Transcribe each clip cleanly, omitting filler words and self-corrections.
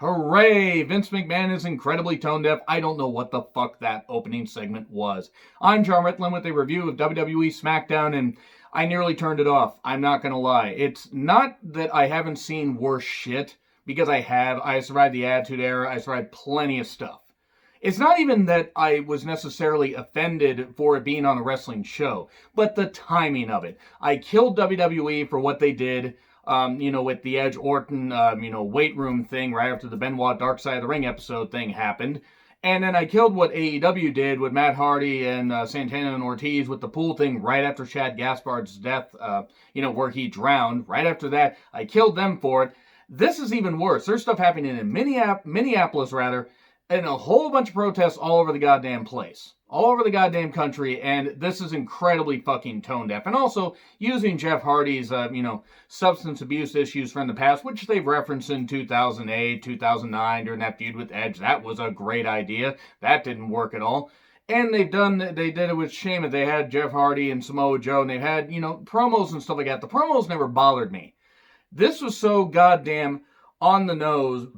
Hooray! Vince McMahon is incredibly tone deaf. I don't know what the fuck that opening segment was. I'm John Ritlin with a review of WWE Smackdown, and I nearly turned it off. I'm not gonna lie. It's not that I haven't seen worse shit, because I have. I survived the Attitude Era. I survived plenty of stuff. It's not even that I was necessarily offended for it being on a wrestling show, but the timing of it. I killed WWE for what they did. With the Edge Orton, weight room thing right after the Benoit Dark Side of the Ring episode thing happened. And then I killed what AEW did with Matt Hardy and Santana and Ortiz with the pool thing right after Chad Gaspard's death, where he drowned. Right after that, I killed them for it. This is even worse. There's stuff happening in Minneapolis, and a whole bunch of protests all over the goddamn place. All over the goddamn country, and this is incredibly fucking tone deaf. And also, using Jeff Hardy's, substance abuse issues from the past, which they've referenced in 2008, 2009, during that feud with Edge. That was a great idea. That didn't work at all. And they did it with Sheamus. They had Jeff Hardy and Samoa Joe, and they've had, promos and stuff like that. The promos never bothered me. This was so goddamn on the nose,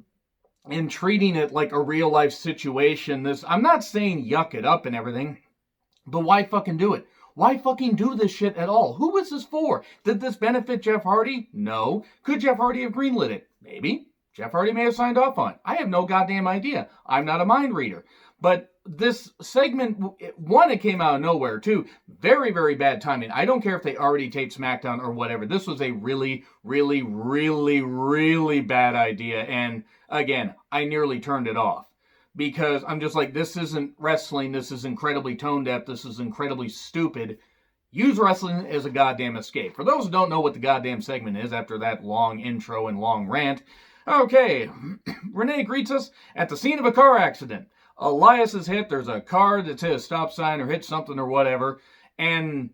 and treating it like a real life situation. I'm not saying yuck it up and everything, but why fucking do it? Why fucking do this shit at all? Who was this for? Did this benefit Jeff Hardy? No. Could Jeff Hardy have greenlit it? Maybe. Jeff Hardy may have signed off on it. I have no goddamn idea. I'm not a mind reader. But this segment, one, it came out of nowhere. Two, very, very bad timing. I don't care if they already taped SmackDown or whatever. This was a really, really, really, really bad idea. And again, I nearly turned it off. Because I'm just like, this isn't wrestling. This is incredibly tone deaf. This is incredibly stupid. Use wrestling as a goddamn escape. For those who don't know what the goddamn segment is after that long intro and long rant, okay, Renee greets us at the scene of a car accident. Elias is hit. There's a car that's hit a stop sign or hit something or whatever. And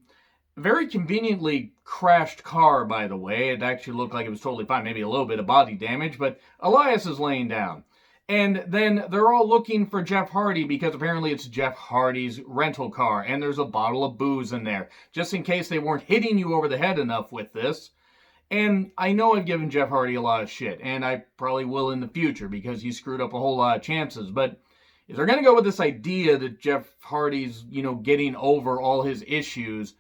very conveniently crashed car, by the way. It actually looked like it was totally fine. Maybe a little bit of body damage, but Elias is laying down. And then they're all looking for Jeff Hardy because apparently it's Jeff Hardy's rental car. And there's a bottle of booze in there, just in case they weren't hitting you over the head enough with this. And I know I've given Jeff Hardy a lot of shit, and I probably will in the future because he screwed up a whole lot of chances. But if they're going to go with this idea that Jeff Hardy's, getting over all his issues,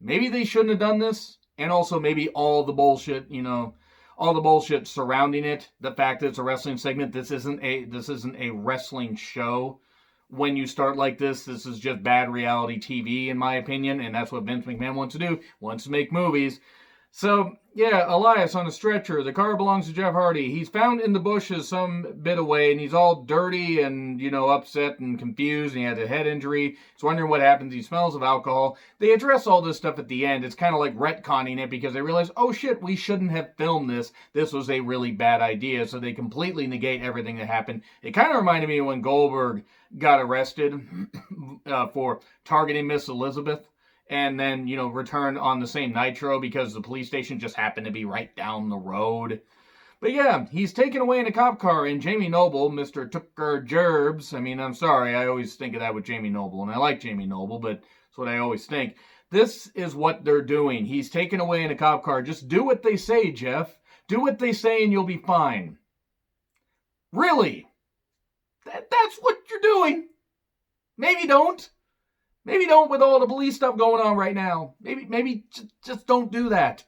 maybe they shouldn't have done this. And also maybe all the bullshit, all the bullshit surrounding it. The fact that it's a wrestling segment. This isn't a wrestling show. When you start like this is just bad reality TV, in my opinion. And that's what Vince McMahon wants to do. Wants to make movies. So, yeah, Elias on a stretcher. The car belongs to Jeff Hardy. He's found in the bushes some bit away, and he's all dirty and, upset and confused, and he had a head injury. He's wondering what happens. He smells of alcohol. They address all this stuff at the end. It's kind of like retconning it because they realize, oh shit, we shouldn't have filmed this. This was a really bad idea. So they completely negate everything that happened. It kind of reminded me of when Goldberg got arrested for targeting Miss Elizabeth. And then, return on the same Nitro because the police station just happened to be right down the road. But yeah, he's taken away in a cop car, and Jamie Noble, Mr. Tucker Gerbs, I'm sorry, I always think of that with Jamie Noble, and I like Jamie Noble, but that's what I always think. This is what they're doing. He's taken away in a cop car. Just do what they say, Jeff. Do what they say and you'll be fine. Really? That's what you're doing? Maybe don't. Maybe don't with all the police stuff going on right now. Maybe just don't do that.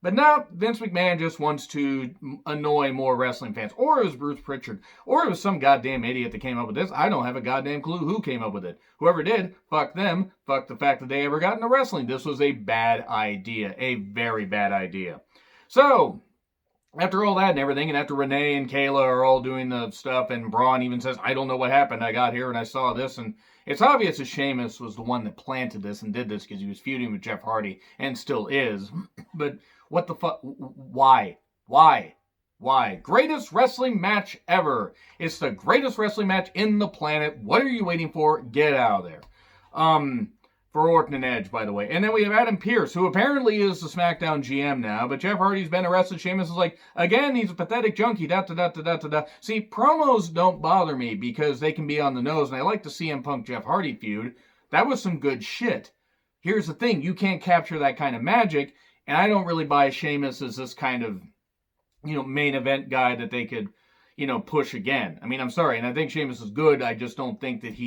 But now Vince McMahon just wants to annoy more wrestling fans. Or it was Bruce Pritchard. Or it was some goddamn idiot that came up with this. I don't have a goddamn clue who came up with it. Whoever did, fuck them. Fuck the fact that they ever got into wrestling. This was a bad idea. A very bad idea. So, after all that and everything, and after Renee and Kayla are all doing the stuff, and Braun even says, I don't know what happened. I got here and I saw this, and it's obvious that Sheamus was the one that planted this and did this because he was feuding with Jeff Hardy and still is. But what the fuck? Why? Greatest wrestling match ever. It's the greatest wrestling match in the planet. What are you waiting for? Get out of there. For Orton and Edge, by the way. And then we have Adam Pearce, who apparently is the SmackDown GM now, but Jeff Hardy's been arrested. Sheamus is like, again, he's a pathetic junkie, da-da-da-da-da-da-da. See, promos don't bother me because they can be on the nose, and I like the CM Punk Jeff Hardy feud. That was some good shit. Here's the thing, you can't capture that kind of magic, and I don't really buy Sheamus as this kind of, main event guy that they could, push again. I mean, I'm sorry, and I think Sheamus is good. I just don't think that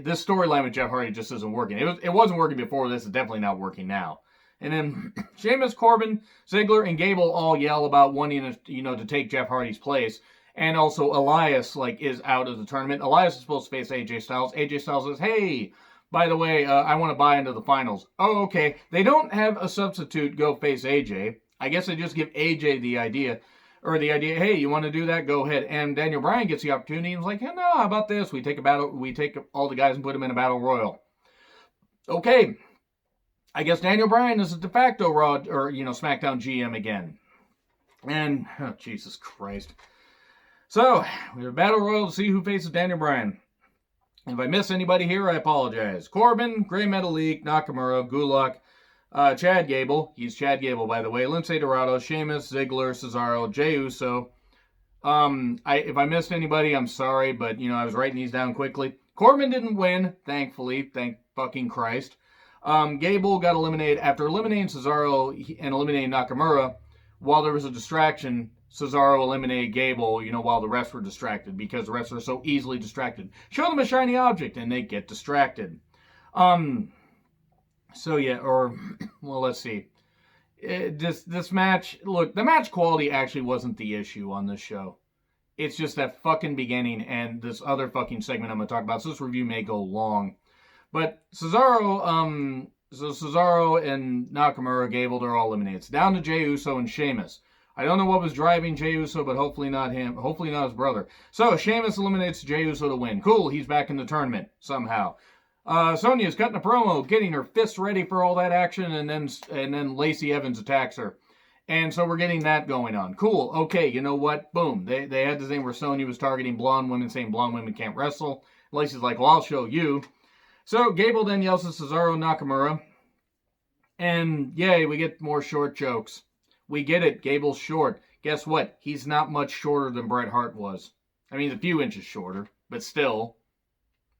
this storyline with Jeff Hardy just isn't working. It wasn't working before this. It's definitely not working now. And then Sheamus, Corbin, Ziggler, and Gable all yell about wanting to take Jeff Hardy's place. And also Elias is out of the tournament. Elias is supposed to face AJ Styles. AJ Styles says, "Hey, by the way, I want to buy into the finals." Oh, okay. They don't have a substitute go face AJ. I guess they just give AJ the idea, hey, you want to do that? Go ahead. And Daniel Bryan gets the opportunity and is like, no, how about this? We take all the guys and put them in a battle royal. Okay. I guess Daniel Bryan is a de facto Raw or SmackDown GM again. And Jesus Christ. So we have a battle royal to see who faces Daniel Bryan. If I miss anybody here, I apologize. Corbin, Grey Metalik, Nakamura, Gulak, Chad Gable. He's Chad Gable, by the way. Lince Dorado, Sheamus, Ziggler, Cesaro, Jey Uso. If I missed anybody, I'm sorry, but I was writing these down quickly. Corbin didn't win, thankfully. Thank fucking Christ. Gable got eliminated after eliminating Cesaro and eliminating Nakamura. While there was a distraction, Cesaro eliminated Gable, while the rest were distracted because the rest are so easily distracted. Show them a shiny object and they get distracted. So yeah, let's see. This match, look, the match quality actually wasn't the issue on this show. It's just that fucking beginning and this other fucking segment I'm going to talk about. So this review may go long. But Cesaro and Nakamura, Gable, they're all eliminated. It's down to Jey Uso and Sheamus. I don't know what was driving Jey Uso, but hopefully not him. Hopefully not his brother. So Sheamus eliminates Jey Uso to win. Cool, he's back in the tournament somehow. Sonya's cutting a promo, getting her fists ready for all that action, and then Lacey Evans attacks her. And so we're getting that going on. Cool, okay, you know what? Boom. They had this thing where Sonya was targeting blonde women, saying blonde women can't wrestle. Lacey's like, well, I'll show you. So Gable then yells at Cesaro and Nakamura. And yay, we get more short jokes. We get it, Gable's short. Guess what? He's not much shorter than Bret Hart was. I mean, he's a few inches shorter, but still.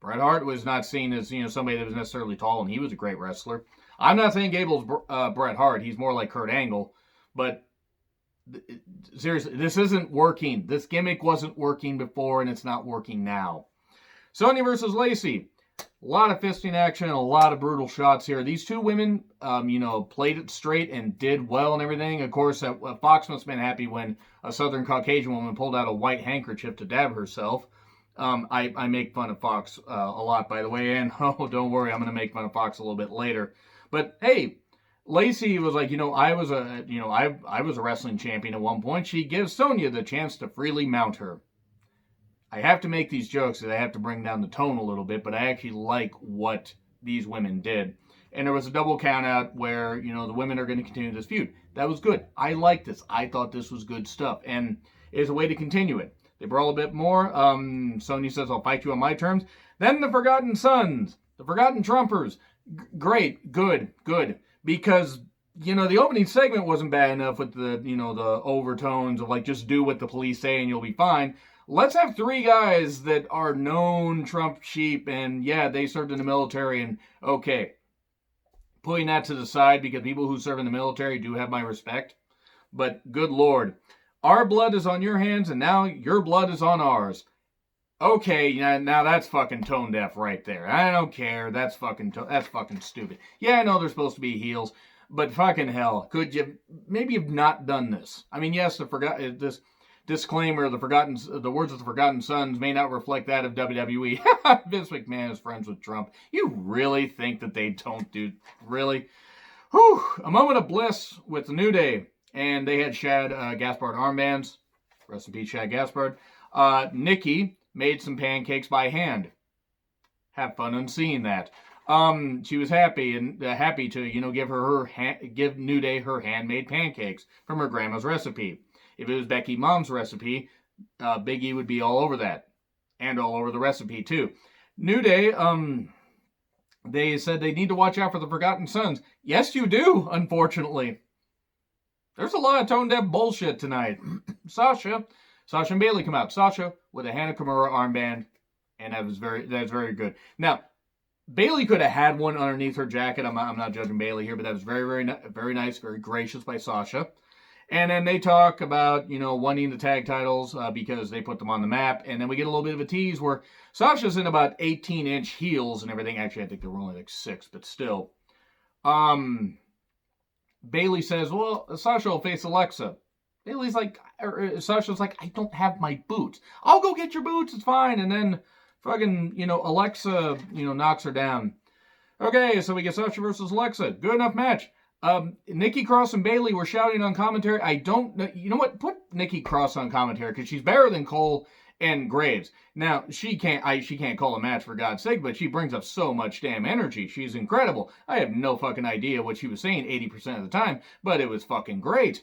Bret Hart was not seen as, somebody that was necessarily tall, and he was a great wrestler. I'm not saying Gable's Bret Hart. He's more like Kurt Angle. But seriously, this isn't working. This gimmick wasn't working before, and it's not working now. Sonya versus Lacey. A lot of fisting action, a lot of brutal shots here. These two women, played it straight and did well and everything. Of course, Fox must have been happy when a Southern Caucasian woman pulled out a white handkerchief to dab herself. I make fun of Fox a lot, by the way, and don't worry, I'm going to make fun of Fox a little bit later. But hey, Lacey was like, I was a wrestling champion at one point. She gives Sonya the chance to freely mount her. I have to make these jokes that I have to bring down the tone a little bit, but I actually like what these women did. And there was a double count out where, the women are going to continue this feud. That was good. I liked this. I thought this was good stuff. And it's a way to continue it. They brawl a bit more. Sonya says, I'll fight you on my terms. Then the Forgotten Sons, the Forgotten Trumpers. Great, good. Because, the opening segment wasn't bad enough with the, the overtones of just do what the police say and you'll be fine. Let's have three guys that are known Trump sheep and, yeah, they served in the military and, okay. Putting that to the side because people who serve in the military do have my respect. But, good Lord. Our blood is on your hands, and now your blood is on ours. Okay, now that's fucking tone deaf right there. I don't care. That's fucking stupid. Yeah, I know they're supposed to be heels, but fucking hell, could you maybe have not done this? I mean, yes, this disclaimer: the words of the Forgotten Sons may not reflect that of WWE. Vince McMahon is friends with Trump. You really think that they don't do? Really? Whew! A moment of bliss with the New Day. And they had Shad Gaspard armbands. Rest in peace, Shad Gaspard. Nikki made some pancakes by hand. Have fun unseeing that. She was happy to give New Day her handmade pancakes from her grandma's recipe. If it was Becky Mom's recipe, Big E would be all over that, and all over the recipe too. New Day, they said they need to watch out for the Forgotten Sons. Yes, you do. Unfortunately. There's a lot of tone-deaf bullshit tonight. Sasha and Bayley come out. Sasha with a Hana Kimura armband, and that's very good. Now, Bayley could have had one underneath her jacket. I'm not judging Bayley here, but that was very, very, very nice, very gracious by Sasha. And then they talk about, wanting the tag titles because they put them on the map. And then we get a little bit of a tease where Sasha's in about 18-inch heels and everything. Actually, I think they were only like 6, but still. Bayley says, well, Sasha will face Alexa. Sasha's like, I don't have my boots. I'll go get your boots. It's fine. And then fucking, Alexa, knocks her down. Okay, so we get Sasha versus Alexa. Good enough match. Nikki Cross and Bayley were shouting on commentary. I don't know. You know what? Put Nikki Cross on commentary because she's better than Cole and Graves. Now, she can't call a match for God's sake, but she brings up so much damn energy. She's incredible. I have no fucking idea what she was saying 80% of the time, but it was fucking great.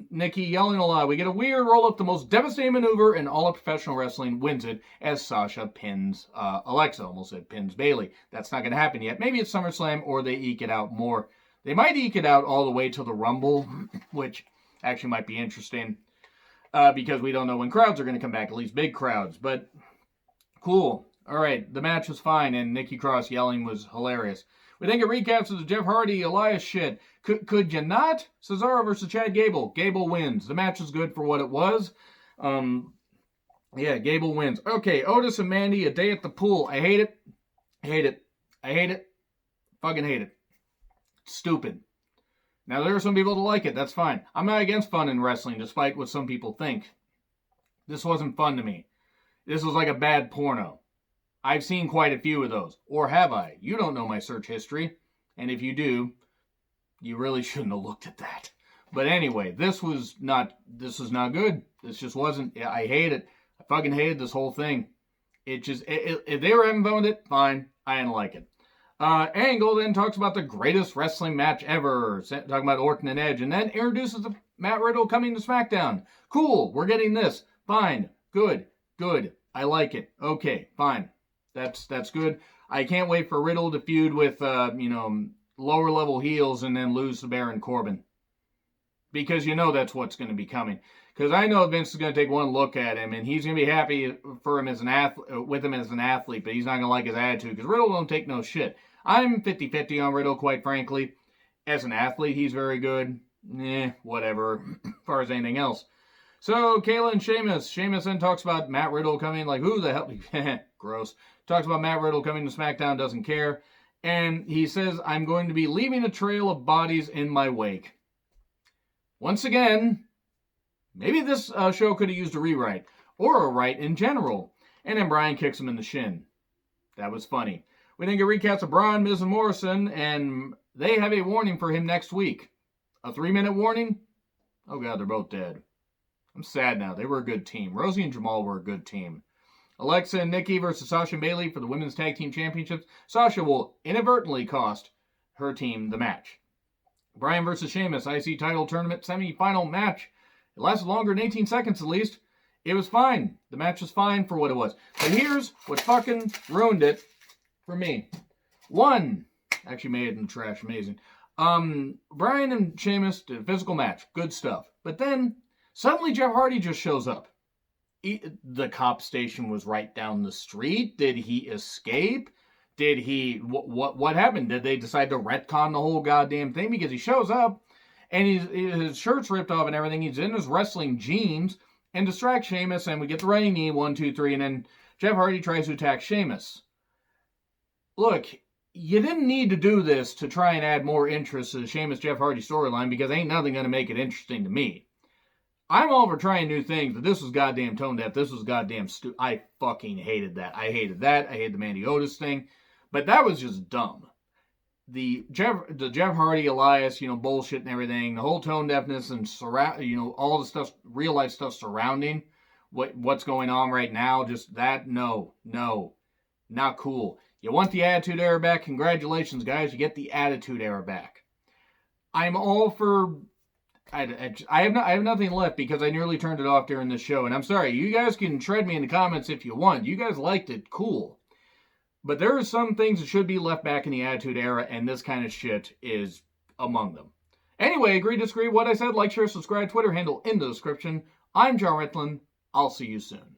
Nikki yelling a lot. We get a weird roll-up. The most devastating maneuver in all of professional wrestling wins it as Sasha pins Alexa. Almost said pins Bayley. That's not going to happen yet. Maybe it's SummerSlam or they eke it out more. They might eke it out all the way to the Rumble, which actually might be interesting because we don't know when crowds are going to come back, at least big crowds. But cool. All right, the match was fine, and Nikki Cross yelling was hilarious. We think it recaps the Jeff Hardy, Elias shit. Could you not? Cesaro versus Chad Gable. Gable wins. The match was good for what it was. Yeah, Gable wins. Okay, Otis and Mandy, a day at the pool. I hate it. Hate it. I hate it. Fucking hate it. Stupid. Now, there are some people that like it. That's fine. I'm not against fun in wrestling, despite what some people think. This wasn't fun to me. This was like a bad porno. I've seen quite a few of those. Or have I? You don't know my search history. And if you do, you really shouldn't have looked at that. But anyway, this was not good. This just wasn't. I hate it. I fucking hated this whole thing. If they were having fun with it, fine. I didn't like it. Angle then talks about the greatest wrestling match ever, talking about Orton and Edge, and then introduces Matt Riddle coming to SmackDown. Cool, we're getting this. Fine, good. I like it. Okay, fine. That's good. I can't wait for Riddle to feud with lower level heels and then lose to Baron Corbin, because that's what's going to be coming. Because I know Vince is going to take one look at him, and he's going to be happy for him as an athlete, with him as an athlete, but he's not going to like his attitude, because Riddle don't take no shit. I'm 50-50 on Riddle, quite frankly. As an athlete, he's very good. Whatever, as far as anything else. So, Kayla and Sheamus. Sheamus then talks about Matt Riddle coming, like, who the hell? Gross. Talks about Matt Riddle coming to SmackDown, doesn't care. And he says, I'm going to be leaving a trail of bodies in my wake. Once again, maybe this show could have used a rewrite, or a write in general. And then Bryan kicks him in the shin. That was funny. We think it recaps of Bryan, Miz, and Morrison, and they have a warning for him next week. A 3-minute warning? Oh god, they're both dead. I'm sad now. They were a good team. Rosie and Jamal were a good team. Alexa and Nikki versus Sasha and Bayley for the Women's Tag Team Championships. Sasha will inadvertently cost her team the match. Bryan versus Sheamus, IC title tournament semi-final match. It lasted longer than 18 seconds at least. It was fine. The match was fine for what it was. But here's what fucking ruined it for me. One, actually made it in the trash, amazing. Bryan and Sheamus did a physical match. Good stuff. But then, suddenly Jeff Hardy just shows up. The cop station was right down the street. Did he escape? Did he... What happened? Did they decide to retcon the whole goddamn thing? Because he shows up, and his shirt's ripped off and everything. He's in his wrestling jeans, and distracts Sheamus, and we get the running knee, 1, 2, 3, and then Jeff Hardy tries to attack Sheamus. Look, you didn't need to do this to try and add more interest to the Sheamus-Jeff Hardy storyline, because ain't nothing going to make it interesting to me. I'm all for trying new things, but this was goddamn tone deaf. This was goddamn stupid. I fucking hated that. I hated that. I hated the Mandy Otis thing. But that was just dumb. The Jeff Hardy, Elias, bullshit and everything, the whole tone deafness and all the stuff, real life stuff surrounding what's going on right now, just that, no, not cool. You want the Attitude Era back? Congratulations, guys. You get the Attitude Era back. I'm all for... I have nothing left because I nearly turned it off during this show. And I'm sorry, you guys can shred me in the comments if you want. You guys liked it, cool. But there are some things that should be left back in the Attitude Era, and this kind of shit is among them. Anyway, agree, disagree, what I said, like, share, subscribe, Twitter handle in the description. I'm John Ritlin. I'll see you soon.